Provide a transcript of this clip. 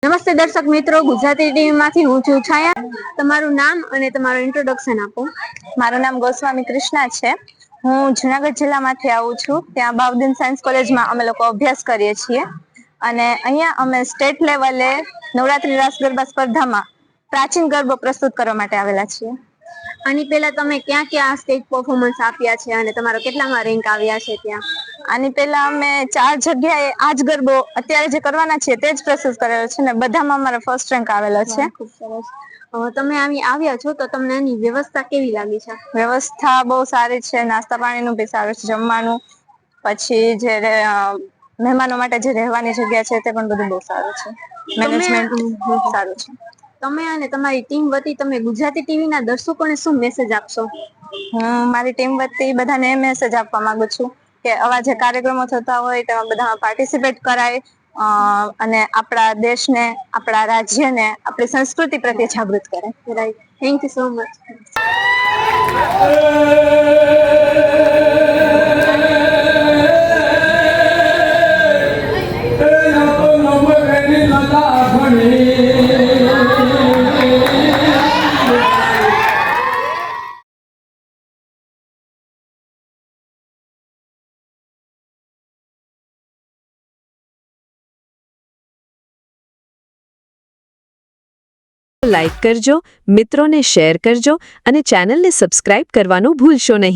નમસ્તે દર્શક મિત્રો, ગુજરાતી ટીવી માંથી હું છું છાયા. તમારું નામ અને તમારું ઇન્ટ્રોડક્શન આપો. મારું નામ ગોસ્વામી કૃષ્ણા છે. હું જુનાગઢ જિલ્લામાંથી આવું છું. ત્યાં બાઉદીન સાયન્સ કોલેજમાં અમે લોકો અભ્યાસ કરીએ છીએ અને અહીંયા અમે સ્ટેટ લેવલે નવરાત્રી રાસ ગરબા સ્પર્ધામાં પ્રાચીન ગરબો પ્રસ્તુત કરવા માટે આવેલા છીએ. આની પહેલા તમે ક્યાં ક્યાં સ્ટેજ પરફોર્મન્સ આપ્યા છે અને તમારો કેટલામાં રેન્ક આવ્યા છે ત્યાં? આની પહેલા અમે 4 જગ્યાએ આજ ગરબો અત્યારે જે કરવાના છે તે જ પ્રસ્તુત કરેલો છે ને બધામાં અમારો ફર્સ્ટ રેન્ક આવેલો છે. ખૂબ સરસ. તમે આવ્યા છો તો તમને આની વ્યવસ્થા કેવી લાગી છે? વ્યવસ્થા બહુ સારી છે. નાસ્તા પાણીનું બી સારું છે, જમવાનું, પછી જે મહેમાનો માટે જે રહેવાની જગ્યા છે તે પણ બધું બહુ સારું છે. મેનેજમેન્ટ સારું છે. તમે અને તમારી ટીમ વતી તમે ગુજરાતી ટીવી ના દર્શકોને શું મેસેજ આપશો? હું મારી ટીમ વતી બધાને એ મેસેજ આપવા માંગુ છું કે આવા જે કાર્યક્રમો થતા હોય તેમાં બધામાં પાર્ટિસિપેટ કરાય અને આપણા દેશને, આપણા રાજ્યને, આપણી સંસ્કૃતિ પ્રત્યે જાગૃત કરે. Right, thank you so much. Like કરજો, મિત્રોને શેર કરજો અને ચેનલને સબસ્ક્રાઇબ કરવાનું ભૂલશો નહીં.